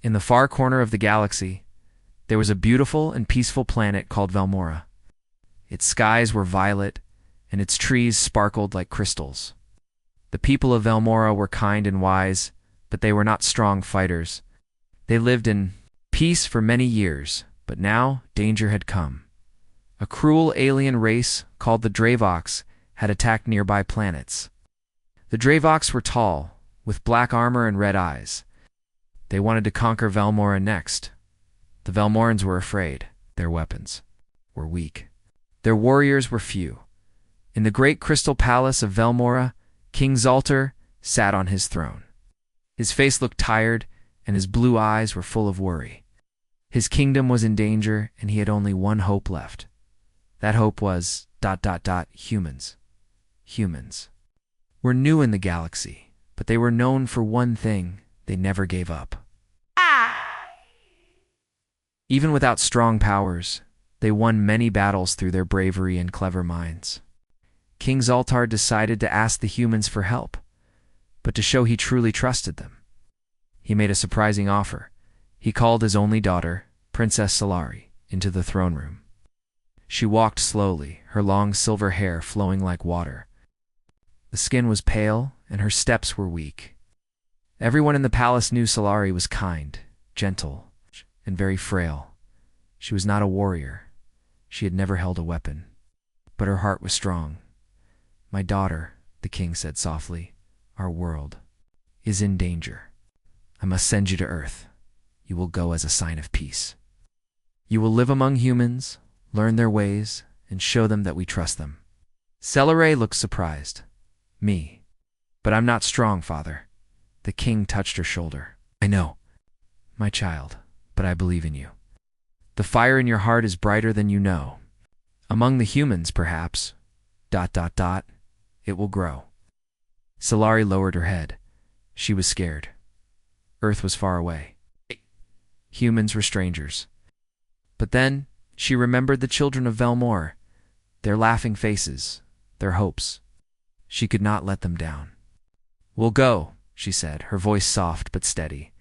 In the far corner of the galaxy, there was a beautiful and peaceful planet called Velmora. Its skies were violet, and its trees sparkled like crystals. The people of Velmora were kind and wise, but they were not strong fighters. They lived in peace for many years, but now danger had come. A cruel alien race called the Dravox had attacked nearby planets. The Dravox were tall, with black armor and red eyes. They wanted to conquer Velmora next. The Velmorans were afraid. Their weapons were weak. Their warriors were few. In the great crystal palace of Velmora, King Zaltar sat on his throne. His face looked tired, and his blue eyes were full of worry. His kingdom was in danger, and he had only one hope left. That hope was ... humans. Humans were new in the galaxy, but they were known for one thing: they never gave up. Even without strong powers, they won many battles through their bravery and clever minds. King Zaltar decided to ask the humans for help, but to show he truly trusted them, he made a surprising offer. He called his only daughter, Princess Solari, into the throne room. She walked slowly, her long silver hair flowing like water. The skin was pale, and her steps were weak. Everyone in the palace knew Solari was kind, gentle, and very frail. She was not a warrior. She had never held a weapon. But her heart was strong. "My daughter," the king said softly, "our world is in danger. I must send you to Earth. You will go as a sign of peace. You will live among humans, learn their ways, and show them that we trust them." Solari looked surprised. "Me? But I'm not strong, father." The king touched her shoulder. "I know, my child, but I believe in you. The fire in your heart is brighter than you know. Among the humans, perhaps, ... it will grow." Solari lowered her head. She was scared. Earth was far away. Humans were strangers. But then she remembered the children of Velmora, their laughing faces, their hopes. She could not let them down. "We'll go," she said, her voice soft but steady.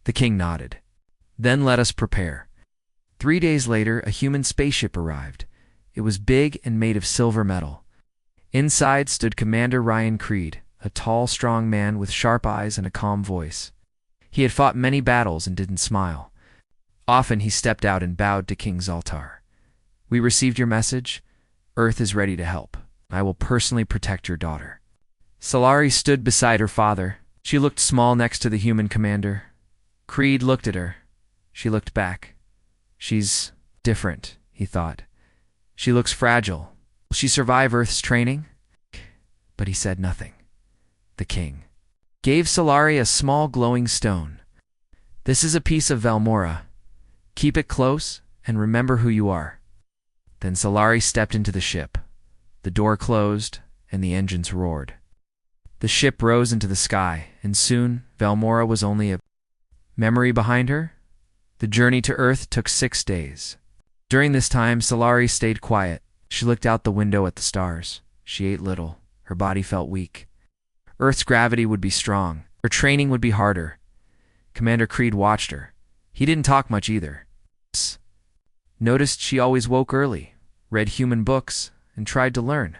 The king nodded. "Then let us prepare." 3 days later, a human spaceship arrived. It was big and made of silver metal. Inside stood Commander Ryan Creed, a tall, strong man with sharp eyes and a calm voice. He had fought many battles and didn't smile. Often he stepped out and bowed to King Zaltar. "We received your message. Earth is ready to help. I will personally protect your daughter." Solari stood beside her father. She looked small next to the human commander. Creed looked at her. She looked back. "She's different," he thought. "She looks fragile. Will she survive Earth's training?" But he said nothing. The king gave Solari a small glowing stone. "This is a piece of Velmora. Keep it close and remember who you are." Then Solari stepped into the ship. The door closed and the engines roared. The ship rose into the sky, and soon Velmora was only a memory behind her. The journey to Earth took 6 days. During this time, Solari stayed quiet. She looked out the window at the stars. She ate little. Her body felt weak. Earth's gravity would be strong. Her training would be harder. Commander Creed watched her. He didn't talk much either. Noticed she always woke early, read human books, and tried to learn.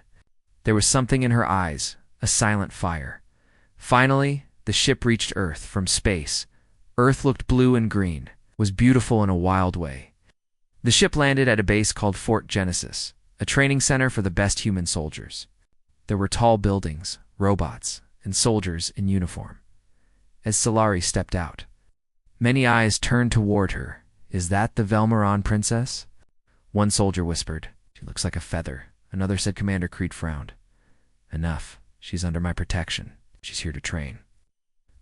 There was something in her eyes, a silent fire. Finally, the ship reached Earth from space. Earth looked blue and green, was beautiful in a wild way. The ship landed at a base called Fort Genesis, a training center for the best human soldiers. There were tall buildings, robots, and soldiers in uniform. As Solari stepped out, many eyes turned toward her. "Is that the Velmoran princess?" One soldier whispered, "She looks like a feather." Another said. Commander Creed frowned. "Enough. She's under my protection. She's here to train."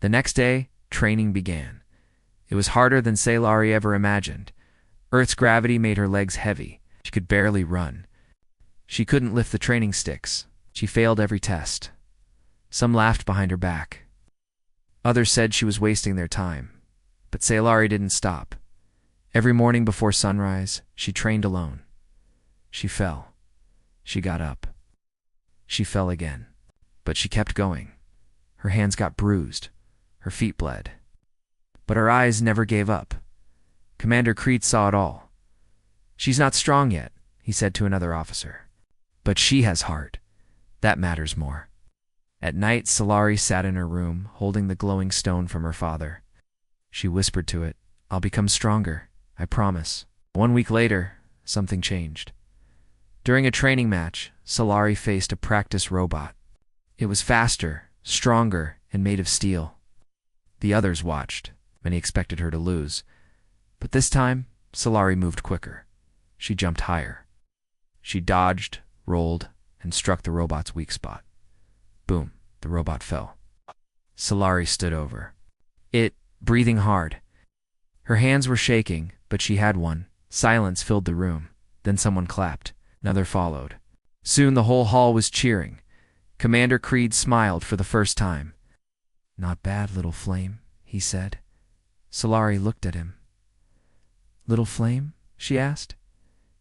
The next day, training began. It was harder than Solari ever imagined. Earth's gravity made her legs heavy. She could barely run. She couldn't lift the training sticks. She failed every test. Some laughed behind her back. Others said she was wasting their time. But Solari didn't stop. Every morning before sunrise, she trained alone. She fell. She got up. She fell again. But she kept going. Her hands got bruised. Her feet bled. But her eyes never gave up. Commander Creed saw it all. "She's not strong yet," he said to another officer. "But she has heart. That matters more." At night, Solari sat in her room, holding the glowing stone from her father. She whispered to it, "I'll become stronger, I promise." 1 week later, something changed. During a training match, Solari faced a practice robot. It was faster, stronger, and made of steel. The others watched. Many expected her to lose. But this time, Solari moved quicker. She jumped higher. She dodged, rolled, and struck the robot's weak spot. Boom, the robot fell. Solari stood over it, breathing hard. Her hands were shaking, but she had one. Silence filled the room. Then someone clapped. Another followed. Soon the whole hall was cheering. Commander Creed smiled for the first time. "Not bad, little flame," he said. Solari looked at him. "Little flame?" she asked.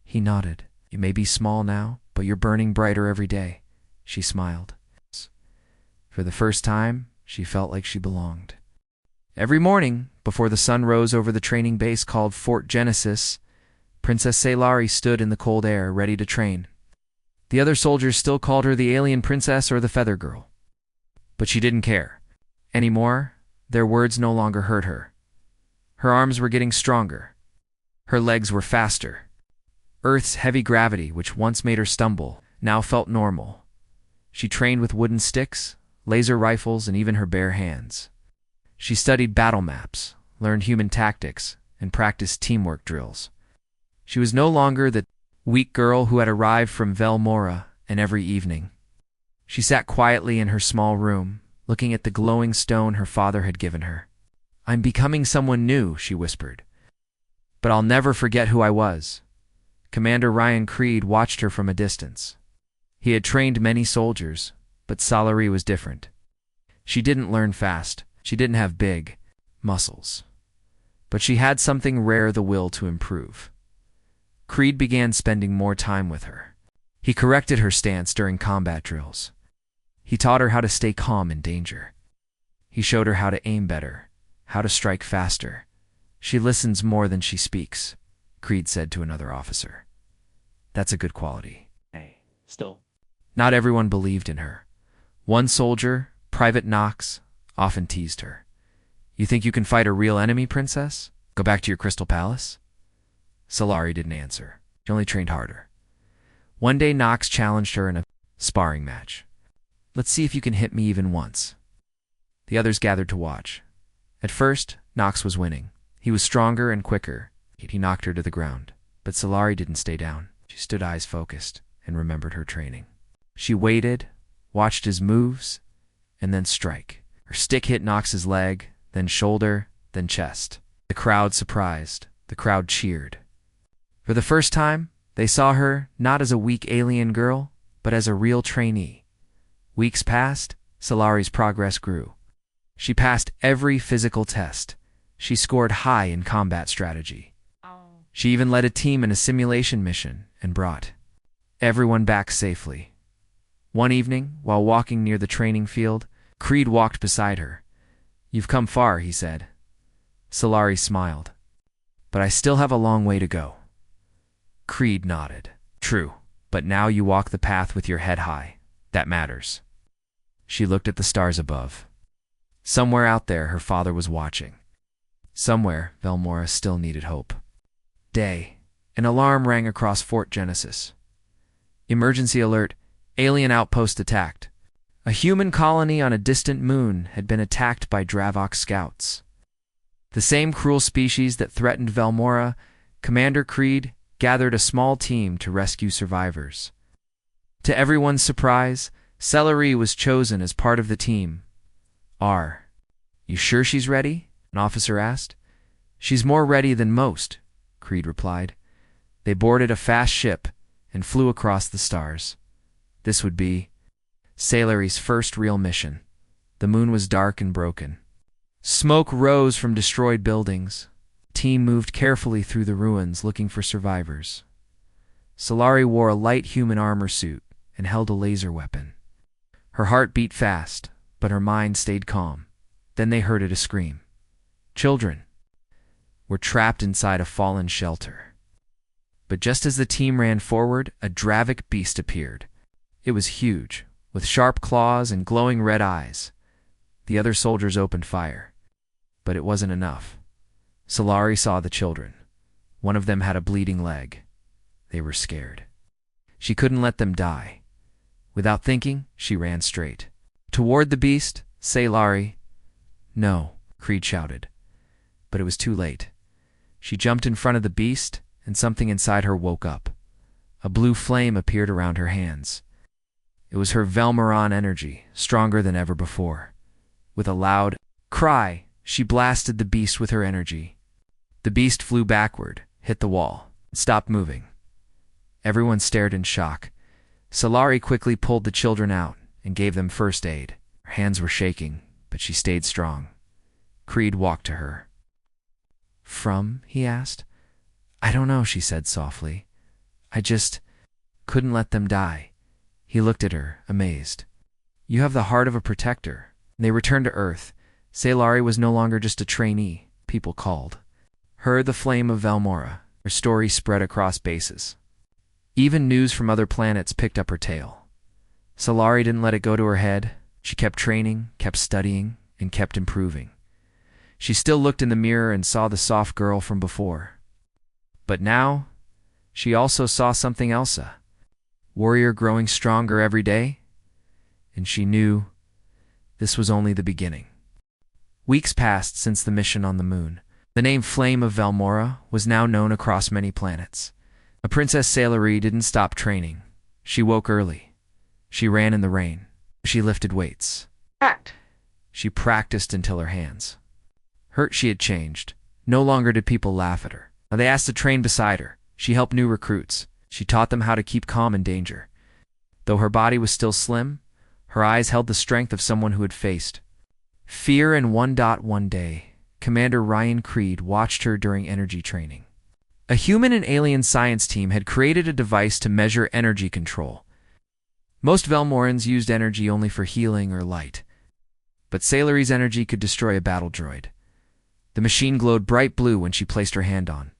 He nodded. "You may be small now, but you're burning brighter every day." She smiled. For the first time, she felt like she belonged. Every morning, before the sun rose over the training base called Fort Genesis, Princess Solari stood in the cold air, ready to train. The other soldiers still called her the alien princess or the feather girl. But she didn't care. Anymore, their words no longer hurt her. Her arms were getting stronger. Her legs were faster. Earth's heavy gravity, which once made her stumble, now felt normal. She trained with wooden sticks, laser rifles, and even her bare hands. She studied battle maps, learned human tactics, and practiced teamwork drills. She was no longer the weak girl who had arrived from Velmora, and every evening she sat quietly in her small room, looking at the glowing stone her father had given her. "I'm becoming someone new," she whispered. "But I'll never forget who I was." Commander Ryan Creed watched her from a distance. He had trained many soldiers, but Solari was different. She didn't learn fast. She didn't have big muscles. But she had something rare, the will to improve. Creed began spending more time with her. He corrected her stance during combat drills. He taught her how to stay calm in danger. He showed her how to aim better, how to strike faster. "She listens more than she speaks," Creed said to another officer. "That's a good quality." Still. Not everyone believed in her. One soldier, Private Knox, often teased her. "You think you can fight a real enemy, princess? Go back to your crystal palace?" Solari didn't answer. She only trained harder. One day Knox challenged her in a sparring match. "Let's see if you can hit me even once." The others gathered to watch. At first, Knox was winning. He was stronger and quicker. He knocked her to the ground. But Solari didn't stay down. She stood eyes focused and remembered her training. She waited, watched his moves, and then strike. Her stick hit Knox's leg, then shoulder, then chest. The crowd surprised. The crowd cheered. For the first time, they saw her not as a weak alien girl, but as a real trainee. Weeks passed, Solari's progress grew. She passed every physical test. She scored high in combat strategy. She even led a team in a simulation mission and brought everyone back safely. One evening, while walking near the training field, Creed walked beside her. "You've come far," he said. Solari smiled. "But I still have a long way to go." Creed nodded. "True, but now you walk the path with your head high. That matters." She looked at the stars above. Somewhere out there, her father was watching. Somewhere, Velmora still needed hope. Day. An alarm rang across Fort Genesis. "Emergency alert. Alien outpost attacked." A human colony on a distant moon had been attacked by Dravok scouts. The same cruel species that threatened Velmora, Commander Creed gathered a small team to rescue survivors. To everyone's surprise, Celery was chosen as part of the team. "You sure she's ready?" an officer asked. "She's more ready than most," Creed replied. They boarded a fast ship and flew across the stars. This would be Celery's first real mission. The moon was dark and broken. Smoke rose from destroyed buildings. The team moved carefully through the ruins looking for survivors. Solari wore a light human armor suit and held a laser weapon. Her heart beat fast, but her mind stayed calm. Then they heard a scream. children, were trapped inside a fallen shelter. But just as the team ran forward, a Dravik beast appeared. It was huge, with sharp claws and glowing red eyes. The other soldiers opened fire. But it wasn't enough. Solari saw the children. One of them had a bleeding leg. They were scared. She couldn't let them die. Without thinking, she ran straight toward the beast. Solari. No, Creed shouted. But it was too late. She jumped in front of the beast, and something inside her woke up. A blue flame appeared around her hands. It was her Velmoran energy, stronger than ever before. With a loud cry, she blasted the beast with her energy. The beast flew backward, hit the wall, and stopped moving. Everyone stared in shock. Solari quickly pulled the children out and gave them first aid. Her hands were shaking, but she stayed strong. Creed walked to her. "From?" he asked. "I don't know," she said softly. "I just couldn't let them die." He looked at her, amazed. "You have the heart of a protector." They returned to Earth. Solari was no longer just a trainee. People called her the Flame of Velmora. Her story spread across bases. Even news from other planets picked up her tale. Solari didn't let it go to her head. She kept training, kept studying, and kept improving. She still looked in the mirror and saw the soft girl from before. But now, she also saw something else, a warrior growing stronger every day, and she knew this was only the beginning. Weeks passed since the mission on the moon. The name Flame of Velmora was now known across many planets. A Princess Solari didn't stop training. She woke early. She ran in the rain. She lifted weights. She practiced until her hands hurt. She had changed. No longer did people laugh at her. They asked to train beside her. She helped new recruits. She taught them how to keep calm in danger. Though her body was still slim, her eyes held the strength of someone who had faced fear. And one day, Commander Ryan Creed watched her during energy training. A human and alien science team had created a device to measure energy control. Most Velmorans used energy only for healing or light, but Solari's energy could destroy a battle droid. The machine glowed bright blue when she placed her hand on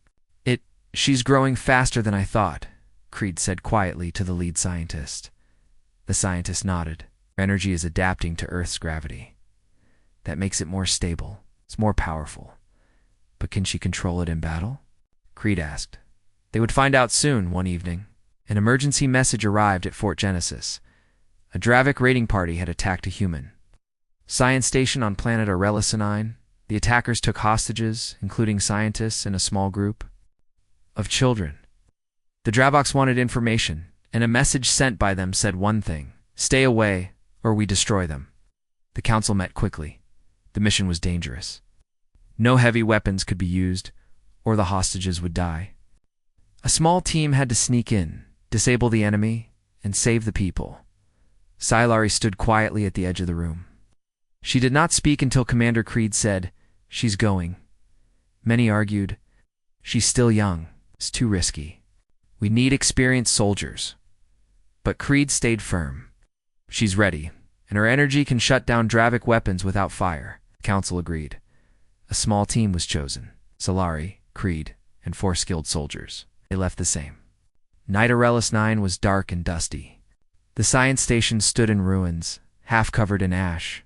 it. "She's growing faster than I thought," Creed said quietly to the lead scientist. The scientist nodded. Her energy is adapting to Earth's gravity. That makes it more stable. It's more powerful. But can she control it in battle? Creed asked. They would find out soon. One evening, an emergency message arrived at Fort Genesis. A Dravik raiding party had attacked a human science station on planet Aurelicinine. The attackers took hostages, including scientists and a small group of children. The Dravoks wanted information, and a message sent by them said one thing: stay away, or we destroy them. The council met quickly. The mission was dangerous. No heavy weapons could be used, or the hostages would die. A small team had to sneak in, disable the enemy, and save the people. Solari stood quietly at the edge of the room. She did not speak until Commander Creed said, "She's going." Many argued, "She's still young. It's too risky. We need experienced soldiers." But Creed stayed firm. "She's ready, and her energy can shut down Dravik weapons without fire." The council agreed. A small team was chosen: Solari, Creed, and 4 skilled soldiers. They left the same night. Aurelis 9 was dark and dusty. The science station stood in ruins, half covered in ash.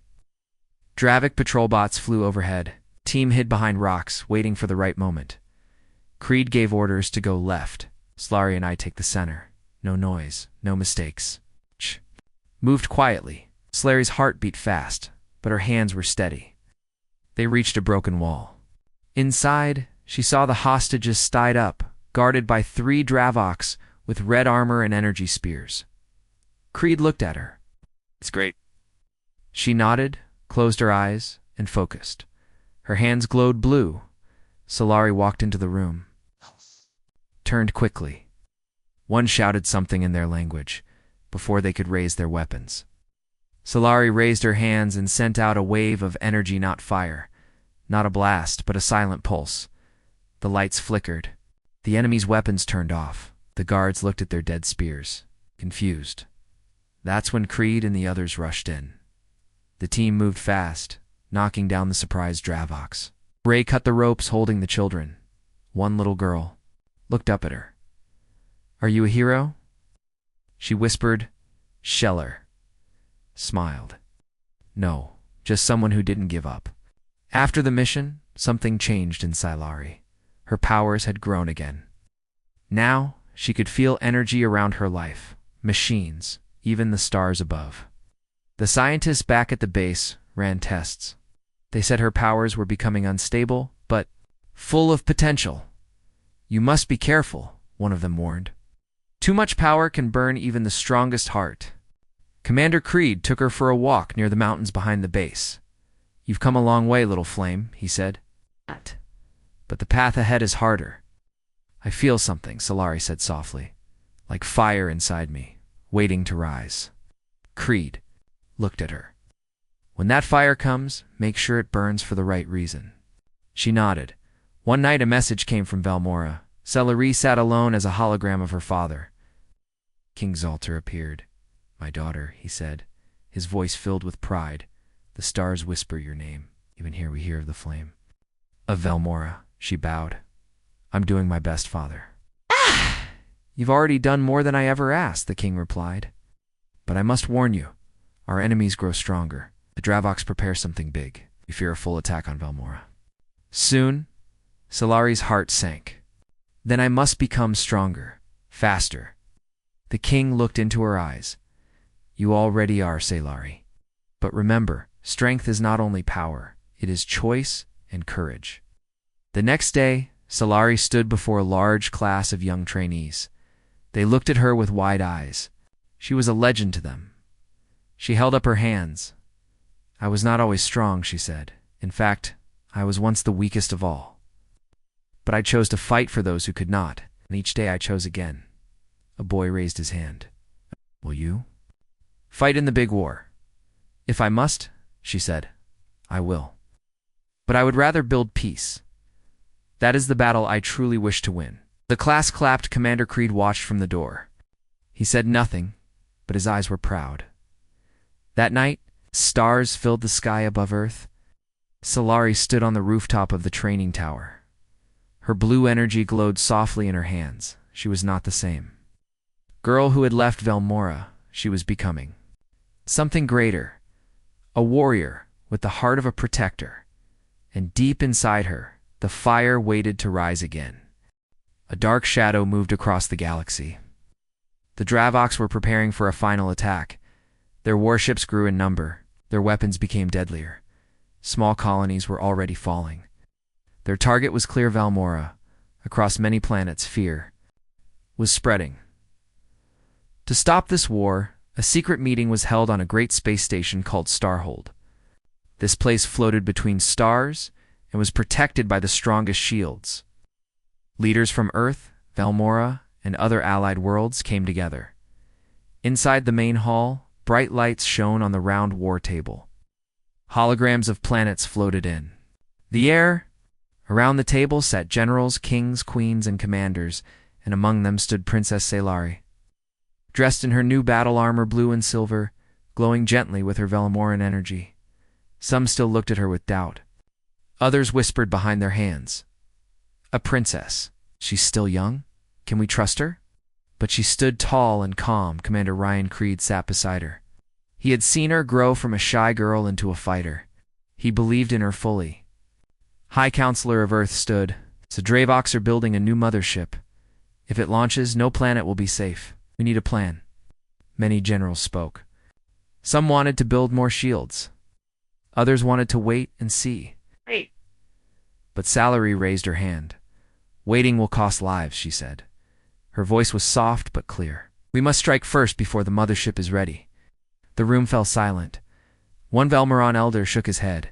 Dravik patrol bots flew overhead. Team hid behind rocks, waiting for the right moment. Creed gave orders to go left. Solari and I take the center. No noise, no mistakes. Moved quietly. Solari's heart beat fast, but her hands were steady. They reached a broken wall. Inside, she saw the hostages tied up, guarded by 3 Dravoks with red armor and energy spears. Creed looked at her. "It's great." She nodded, closed her eyes, and focused. Her hands glowed blue. Solari walked into the room, turned quickly. One shouted something in their language before they could raise their weapons. Solari raised her hands and sent out a wave of energy, not fire, not a blast, but a silent pulse. The lights flickered. The enemy's weapons turned off. The guards looked at their dead spears, confused. That's when Creed and the others rushed in. The team moved fast, knocking down the surprised Dravoks. Ray cut the ropes holding the children. One little girl looked up at her. "Are you a hero?" She whispered. Scheller smiled. "No, just someone who didn't give up." After the mission, something changed in Scifi. Her powers had grown again. Now, she could feel energy around her life, machines, even the stars above. The scientists back at the base ran tests. They said her powers were becoming unstable, but full of potential. "You must be careful," one of them warned. "Too much power can burn even the strongest heart." Commander Creed took her for a walk near the mountains behind the base. "You've come a long way, little flame," he said. "But the path ahead is harder." "I feel something," Scifi said softly, "like fire inside me, waiting to rise." Creed looked at her. "When that fire comes, make sure it burns for the right reason." She nodded. One night a message came from Valmora. Scifi sat alone as a hologram of her father. King Zaltar appeared. "My daughter," he said, his voice filled with pride. "The stars whisper your name. Even here we hear of the flame." "Of Valmora," she bowed. "I'm doing my best, father." "You've already done more than I ever asked," the king replied. "But I must warn you, our enemies grow stronger. The Dravox prepare something big. We fear a full attack on Valmora." Soon, Scifi's heart sank. "Then I must become stronger, faster." The king looked into her eyes. "You already are, Scifi. But remember, strength is not only power, it is choice and courage." The next day, Scifi stood before a large class of young trainees. They looked at her with wide eyes. She was a legend to them. She held up her hands. "I was not always strong," she said. "In fact, I was once the weakest of all. But I chose to fight for those who could not, and each day I chose again." A boy raised his hand. "Will you?" "Fight in the big war." "If I must," she said, "I will. But I would rather build peace. That is the battle I truly wish to win." The class clapped. Commander Creed watched from the door. He said nothing, but his eyes were proud. That night, stars filled the sky above Earth. Scifi stood on the rooftop of the training tower. Her blue energy glowed softly in her hands. She was not the same girl who had left Valmora. She was becoming something greater, a warrior with the heart of a protector. And deep inside her, the fire waited to rise again. A dark shadow moved across the galaxy. The Dravox were preparing for a final attack. Their warships grew in number. Their weapons became deadlier. Small colonies were already falling. Their target was clear. Valmora. Across many planets, fear was spreading. To stop this war, a secret meeting was held on a great space station called Starhold. This place floated between stars and was protected by the strongest shields. Leaders from Earth, Valmora, and other allied worlds came together. Inside the main hall, bright lights shone on the round war table. Holograms of planets floated in the air. Around the table sat generals, kings, queens, and commanders, and among them stood Princess Scifi. Dressed in her new battle armor, blue and silver, glowing gently with her Valmoran energy. Some still looked at her with doubt. Others whispered behind their hands, "A princess. She's still young? Can we trust her?" But she stood tall and calm. Commander Ryan Creed sat beside her. He had seen her grow from a shy girl into a fighter. He believed in her fully. High Counselor of Earth stood. "The Dravox are building a new mothership. If it launches, no planet will be safe. We need a plan." Many generals spoke. Some wanted to build more shields. Others wanted to wait and see. But Scifi raised her hand. "Waiting will cost lives," she said. Her voice was soft but clear. "We must strike first before the mothership is ready." The room fell silent. One Valmoran elder shook his head.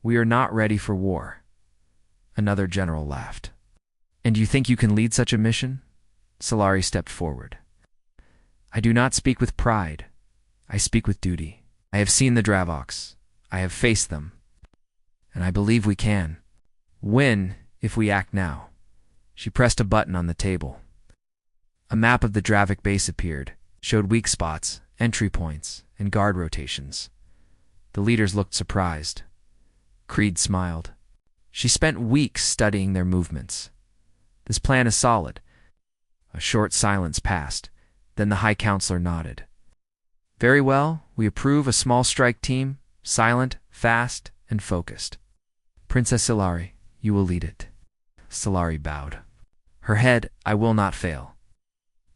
"We are not ready for war." Another general laughed. "And you think you can lead such a mission?" Scifi stepped forward. "I do not speak with pride. I speak with duty. I have seen the Dravox. I have faced them. And I believe we can win if we act now." She pressed a button on the table. A map of the Dravic base appeared, showed weak spots, entry points, and guard rotations. The leaders looked surprised. Creed smiled. She spent weeks studying their movements. This plan is solid. A short silence passed. Then the High Counselor nodded. Very well, we approve a small strike team, silent, fast, and focused. Princess Scyllari, you will lead it. Scyllari bowed. Her head, I will not fail.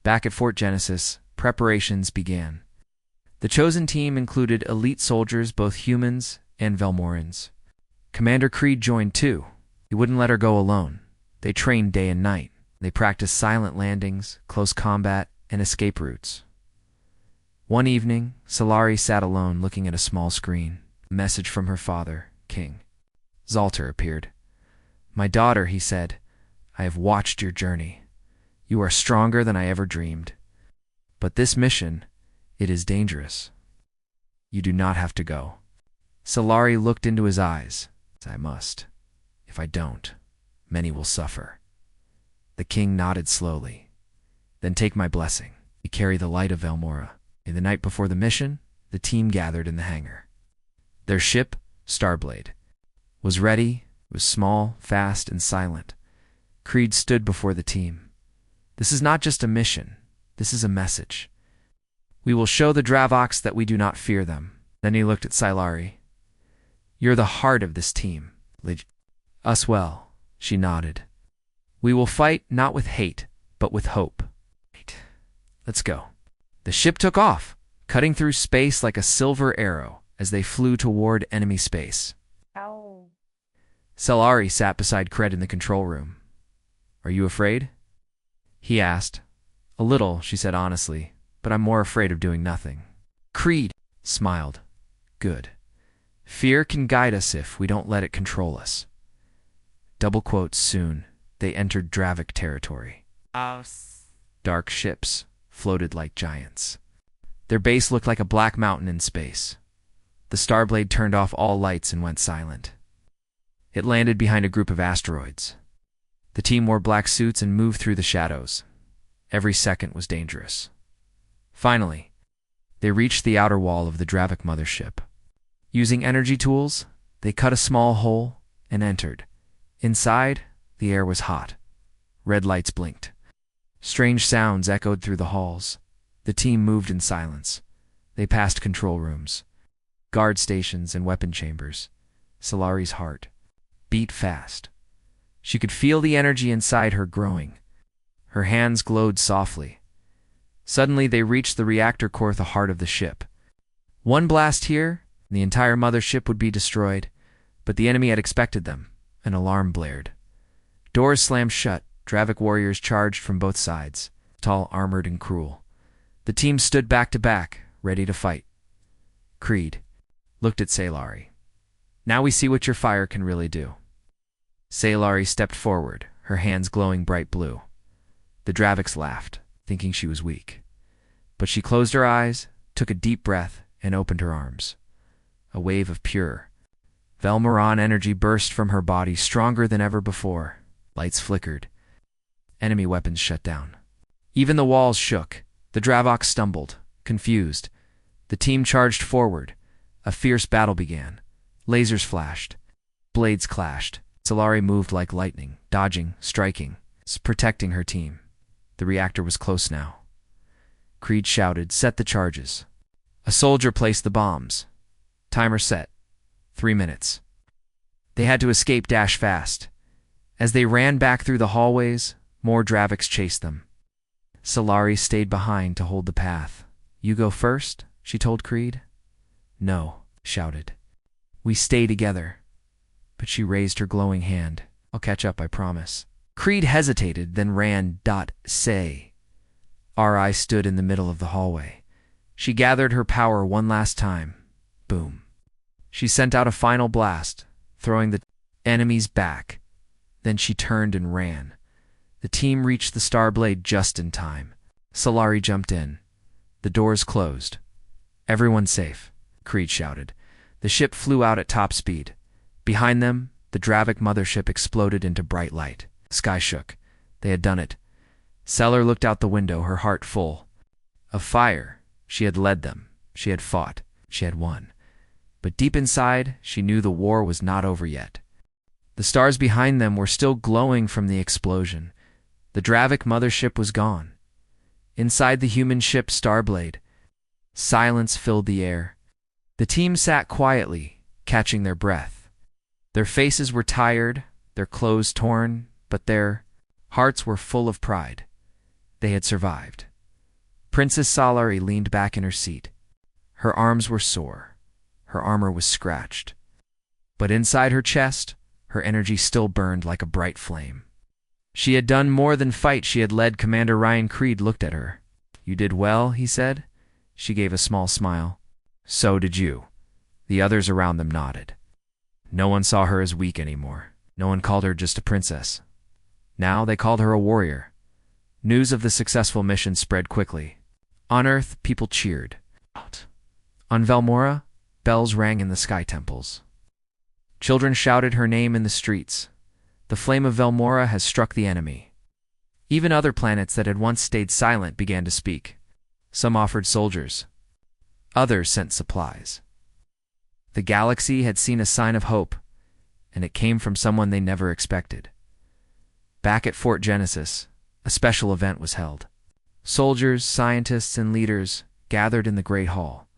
Back at Fort Genesis, preparations began. The chosen team included elite soldiers, both humans and Velmorans. Commander Creed joined too. He wouldn't let her go alone. They trained day and night. They practiced silent landings, close combat, and escape routes. One evening, Scyllari sat alone looking at a small screen. A message from her father, King. Zaltar appeared. My daughter, he said, I have watched your journey. You are stronger than I ever dreamed. But this mission, it is dangerous. You do not have to go. Scyllari looked into his eyes. I must. If I don't, many will suffer. The king nodded slowly. Then take my blessing. You carry the light of Velmora. The night before the mission, the team gathered in the hangar. Their ship, Starblade, was ready. It was small, fast, and silent. Creed stood before the team. This is not just a mission. This is a message. We will show the Dravoks that we do not fear them. Then he looked at Scyllari. You're the heart of this team. Us well, she nodded. We will fight not with hate, but with hope. Let's go. The ship took off, cutting through space like a silver arrow as they flew toward enemy space. Ow. Scyllari sat beside Cred in the control room. Are you afraid? He asked. A little, she said honestly, but I'm more afraid of doing nothing. Creed smiled. Good. Fear can guide us if we don't let it control us. Double quotes soon, they entered Dravik territory. Dark ships floated like giants. Their base looked like a black mountain in space. The Starblade turned off all lights and went silent. It landed behind a group of asteroids. The team wore black suits and moved through the shadows. Every second was dangerous. Finally, they reached the outer wall of the Dravik mothership. Using energy tools, they cut a small hole and entered. Inside, the air was hot. Red lights blinked. Strange sounds echoed through the halls. The team moved in silence. They passed control rooms, guard stations, and weapon chambers. Scyllari's heart beat fast. She could feel the energy inside her growing. Her hands glowed softly. Suddenly, they reached the reactor core at the heart of the ship. One blast here, and the entire mothership would be destroyed, but the enemy had expected them. An alarm blared. Doors slammed shut. Dravik warriors charged from both sides, tall, armored, and cruel. The team stood back to back, ready to fight. Creed looked at Scyllari. Now we see what your fire can really do. Scyllari stepped forward, her hands glowing bright blue. The Draviks laughed, thinking she was weak. But she closed her eyes, took a deep breath, and opened her arms. A wave of pure Velmoran energy burst from her body, stronger than ever before. Lights flickered. Enemy weapons shut down. Even the walls shook. The Dravoks stumbled, confused. The team charged forward. A fierce battle began. Lasers flashed. Blades clashed. Scyllari moved like lightning, dodging, striking, protecting her team. The reactor was close now. Creed shouted, "Set the charges." A soldier placed the bombs. Timer set. 3 minutes. They had to escape dash fast. As they ran back through the hallways, more Draviks chased them. Scyllari stayed behind to hold the path. You go first, she told Creed. No, shouted. We stay together. But she raised her glowing hand. I'll catch up, I promise. Creed hesitated, then ran. Say. Ri stood in the middle of the hallway. She gathered her power one last time. Boom. She sent out a final blast, throwing the enemies back. Then she turned and ran. The team reached the Starblade just in time. Scyllari jumped in. The doors closed. Everyone safe, Creed shouted. The ship flew out at top speed. Behind them, the Dravik mothership exploded into bright light. The sky shook. They had done it. Seller looked out the window, her heart full. Of fire, she had led them. She had fought. She had won. But deep inside, she knew the war was not over yet. The stars behind them were still glowing from the explosion. The Dravik mothership was gone. Inside the human ship Starblade, silence filled the air. The team sat quietly, catching their breath. Their faces were tired, their clothes torn, but their hearts were full of pride. They had survived. Princess Salari leaned back in her seat. Her arms were sore. Her armor was scratched. But inside her chest, her energy still burned like a bright flame. She had done more than fight. She had led. Commander Ryan Creed looked at her. "You did well," he said. She gave a small smile. "So did you." The others around them nodded. No one saw her as weak anymore. No one called her just a princess. Now they called her a warrior. News of the successful mission spread quickly. On Earth, people cheered. On Velmora, bells rang in the sky temples. Children shouted her name in the streets. The flame of Velmora has struck the enemy. Even other planets that had once stayed silent began to speak. Some offered soldiers. Others sent supplies. The galaxy had seen a sign of hope, and it came from someone they never expected. Back at Fort Genesis, a special event was held. Soldiers, scientists, and leaders gathered in the Great Hall.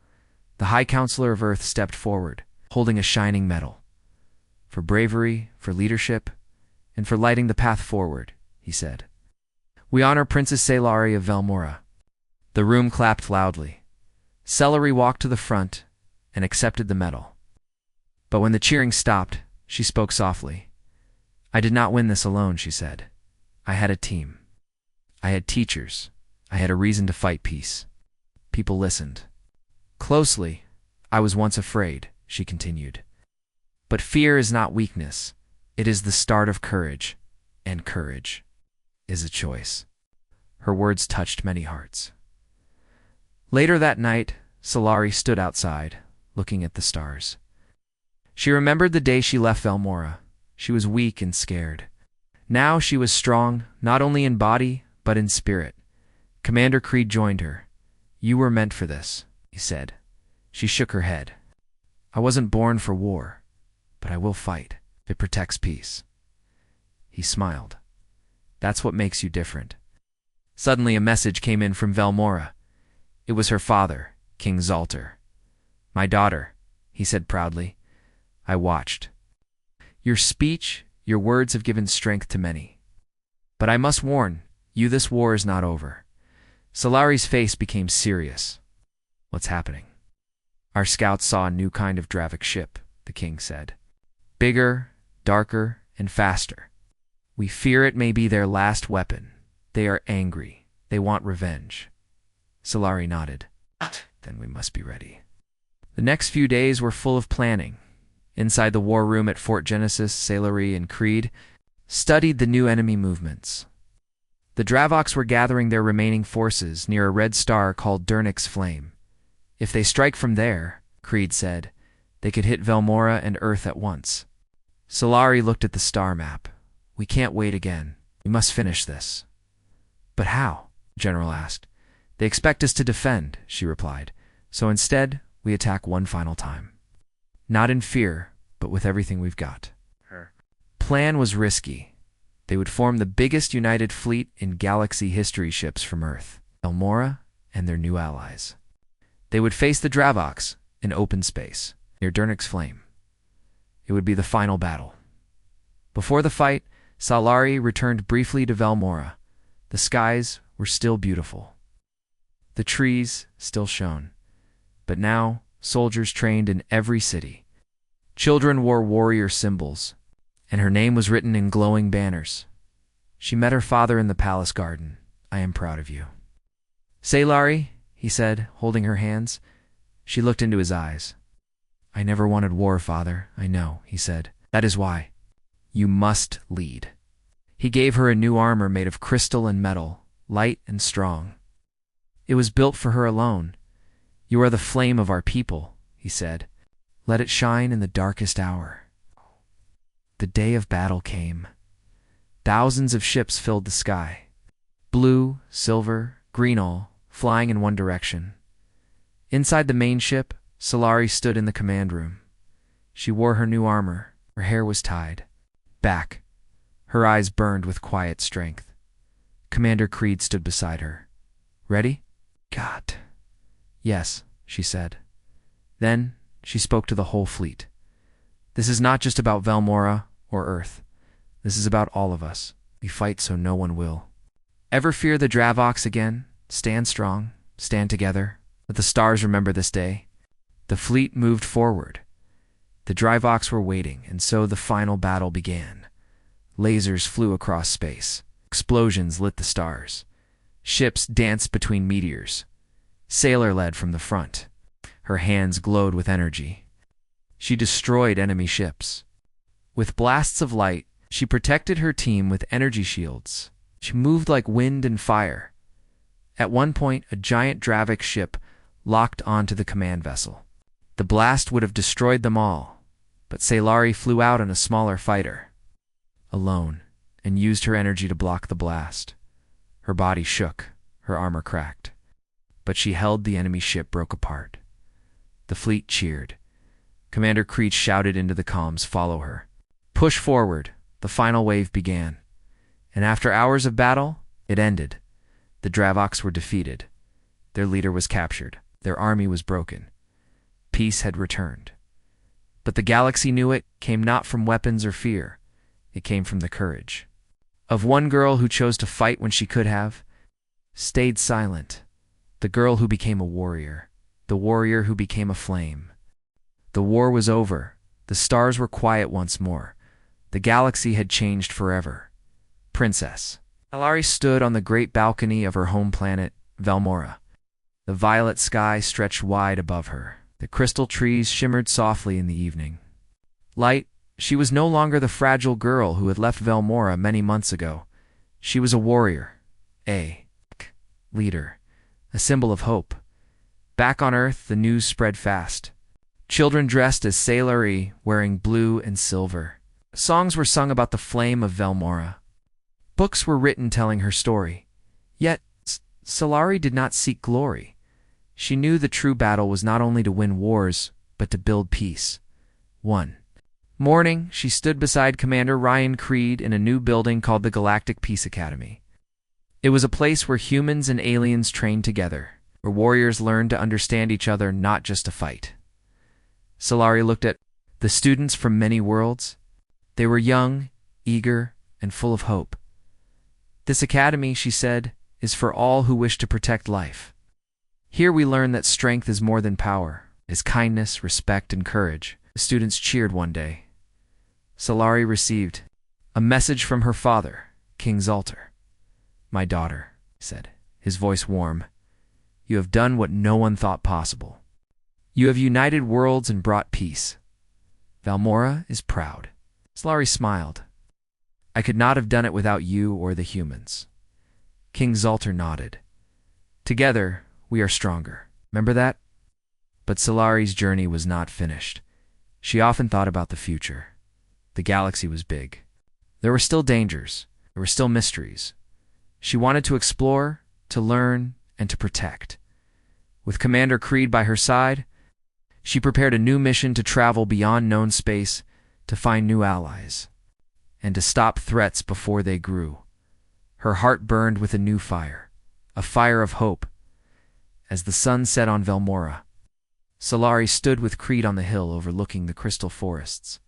The High Counselor of Earth stepped forward, holding a shining medal. "For bravery, for leadership, and for lighting the path forward," he said. "We honor Princess Salari of Velmora." The room clapped loudly. Celery walked to the front and accepted the medal. But when the cheering stopped, she spoke softly. "I did not win this alone," she said. "I had a team. I had teachers. I had a reason to fight peace." People listened. "Closely, I was once afraid," she continued. "But fear is not weakness. It is the start of courage, and courage is a choice." Her words touched many hearts. Later that night, Salari stood outside, looking at the stars. She remembered the day she left Velmora. She was weak and scared. Now she was strong, not only in body, but in spirit. Commander Creed joined her. "You were meant for this," he said. She shook her head. "I wasn't born for war, but I will fight. It protects peace." He smiled. "That's what makes you different." Suddenly a message came in from Velmora. It was her father, King Zaltar. "My daughter," he said proudly. "I watched. Your speech, your words have given strength to many. But I must warn you, this war is not over." Salari's face became serious. "What's happening?" "Our scouts saw a new kind of Dravik ship," the king said. "Bigger, darker, and faster. We fear it may be their last weapon. They are angry. They want revenge." Salari nodded. "Then we must be ready." The next few days were full of planning. Inside the war room at Fort Genesis, Salari and Creed studied the new enemy movements. The Dravoks were gathering their remaining forces near a red star called Dernik's Flame. If they strike from there, Creed said, they could hit Velmora and Earth at once. Salari looked at the star map. "We can't wait again. We must finish this." "But how?" the general asked. "They expect us to defend," she replied. "So instead, we attack one final time. Not in fear, but with everything we've got." Her plan was risky. They would form the biggest united fleet in galaxy history, ships from Earth, Velmora, and their new allies. They would face the Dravoks in open space, near Dernik's Flame. It would be the final battle. Before the fight, Salari returned briefly to Velmora. The skies were still beautiful. The trees still shone. But now, soldiers trained in every city. Children wore warrior symbols, and her name was written in glowing banners. She met her father in the palace garden. "I am proud of you." "Salari," he said, holding her hands. She looked into his eyes. "I never wanted war, father, I know," he said. "That is why. You must lead." He gave her a new armor made of crystal and metal, light and strong. It was built for her alone. "You are the flame of our people," he said. "Let it shine in the darkest hour." The day of battle came. Thousands of ships filled the sky. Blue, silver, green, all flying in one direction. Inside the main ship, Salari stood in the command room. She wore her new armor. Her hair was tied. back. Her eyes burned with quiet strength. Commander Creed stood beside her. Ready? God. Yes, she said. Then she spoke to the whole fleet. This is not just about Velmora or Earth. This is about all of us. We fight so no one will. Ever fear the Dravox again? Stand strong. Stand together. Let the stars remember this day. The fleet moved forward. The Dravox were waiting, and so the final battle began. Lasers flew across space. Explosions lit the stars. Ships danced between meteors. Sailor led from the front. Her hands glowed with energy. She destroyed enemy ships. With blasts of light, she protected her team with energy shields. She moved like wind and fire. At one point, a giant Dravik ship locked onto the command vessel. The blast would have destroyed them all, but Sailari flew out on a smaller fighter, alone, and used her energy to block the blast. Her body shook, her armor cracked, but she held the enemy ship broke apart. The fleet cheered. Commander Creech shouted into the comms, "Follow her. Push forward." The final wave began. And after hours of battle, it ended. The Dravox were defeated. Their leader was captured. Their army was broken. Peace had returned. But the galaxy knew it came not from weapons or fear. It came from the courage of one girl who chose to fight when she could have, stayed silent. The girl who became a warrior. The warrior who became a flame. The war was over. The stars were quiet once more. The galaxy had changed forever. Princess Alari stood on the great balcony of her home planet, Velmora. The violet sky stretched wide above her. The crystal trees shimmered softly in the evening light. She was no longer the fragile girl who had left Velmora many months ago. She was a warrior, a leader, a symbol of hope. Back on Earth, the news spread fast. Children dressed as Sailari, wearing blue and silver. Songs were sung about the flame of Velmora. Books were written telling her story. Yet, Sailari did not seek glory. She knew the true battle was not only to win wars, but to build peace. One morning, she stood beside Commander Ryan Creed in a new building called the Galactic Peace Academy. It was a place where humans and aliens trained together, where warriors learned to understand each other, not just to fight. Sailari looked at the students from many worlds. They were young, eager, and full of hope. This academy, she said, is for all who wish to protect life. Here we learn that strength is more than power, is kindness, respect, and courage. The students cheered one day. Sailari received a message from her father, King Zaltar. "My daughter," he said, his voice warm, "you have done what no one thought possible. You have united worlds and brought peace. Velmora is proud." Sailari smiled. "I could not have done it without you or the humans." King Zaltar nodded. "Together, we are stronger. Remember that?" But Sailari's journey was not finished. She often thought about the future. The galaxy was big. There were still dangers. There were still mysteries. She wanted to explore, to learn, and to protect. With Commander Creed by her side, she prepared a new mission to travel beyond known space, to find new allies, and to stop threats before they grew. Her heart burned with a new fire, a fire of hope. As the sun set on Velmora, Sailari stood with Creed on the hill overlooking the crystal forests.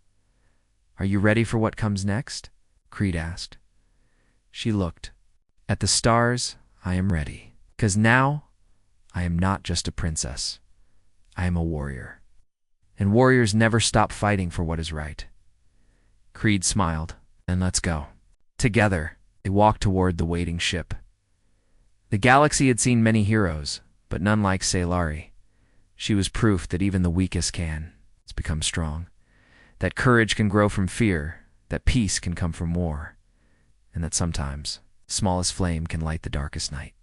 "Are you ready for what comes next?" Creed asked. She looked. "At the stars, I am ready. Because now, I am not just a princess. I am a warrior. And warriors never stop fighting for what is right." Creed smiled. "Then let's go." Together, they walked toward the waiting ship. The galaxy had seen many heroes, but none like Sailari. She was proof that even the weakest can become strong, that courage can grow from fear, that peace can come from war, and that sometimes the smallest flame can light the darkest night.